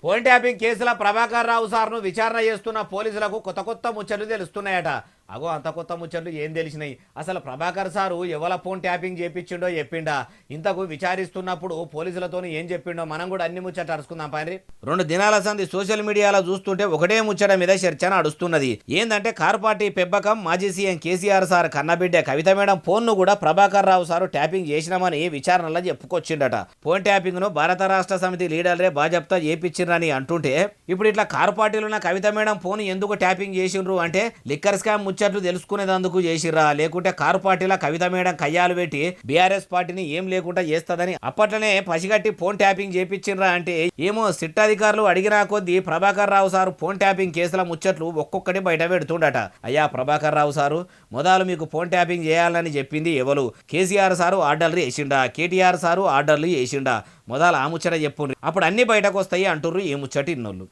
Phone tapping కేసుల ప్రభాకర్ రావు సార్ను విచారణ చేస్తున్న పోలీసులకు కొత్త కొత్త ముచ్చట్లు తెలుస్తున్నాయట. అగో అంత కొత్త ముచ్చట్లు ఏం తెలిసినాయి? అసలు ప్రభాకర్ సారు ఎవల ఫోన్ ట్యాపింగ్ చేపించిండో చెప్పిండా? ఇంతకు విచారిస్తున్నప్పుడు పోలీసులతో ఏం చెప్పిండో మనం కూడా అన్ని ముచ్చట అడుచుకుందాం పైన. 2 దినాల సంది సోషల్ మీడియాలో చూస్తుంటే ఒకటే ముచ్చట మీద చర్చ నడుస్తున్నది. ఏందంటే కార్ పార్టీ పెబ్బకం మాజీ సీఎం కేసీఆర్ సార్ కన్నబిడ్డ కవిత మేడం ఫోన్ ను కూడా ప్రభాకర్ రావు సారు ట్యాపింగ్ చేసినామని విచారణలో చెప్పుకొచ్చిండట. ఫోన్ ట్యాపింగ్ ను భారత రాష్ట్ర సమితి లీడర్లే బాజప్తా చేపించిండ్రని అంటుంటే ఇప్పుడు ఇట్లా కార్ పార్టీలో ఉన్న కవిత మేడం ఫోన్ ఎందుకు ట్యాపింగ్ చేసిండ్రు అంటే లిక్కర్ స్కామ్ ముచ్చట్లు తెలుసుకునేందుకు చేసిర్రా, లేకుంటే కారు పార్టీల కవిత మేడం కయ్యాలు పెట్టి బీఆర్ఎస్ పార్టీని ఏం లేకుండా చేస్తదని అప్పట్లోనే పసిగట్టి ఫోన్ ట్యాపింగ్ చేపించిండ్రా అంటే ఏమో సిట్ అధికారులు అడిగినా కొద్దీ Prabhakar Rao sir phone tapping కేసుల ముచ్చట్లు ఒక్కొక్కటి బయట పెడుతుండట. అయ్యా ప్రభాకర్ రావు సారు, మొదలు మీకు ఫోన్ ట్యాపింగ్ చేయాలని చెప్పింది ఎవరు? కేసీఆర్ సారు ఆర్డర్లు చేసిండా? కేటీఆర్ సారు ఆర్డర్లు చేసిండా? మొదలు ఆ ముచ్చట చెప్పుండ్రి, అప్పుడు అన్ని బయటకు వస్తాయి అంటుర్రు ఈ ముచ్చట ఇన్నోళ్ళు.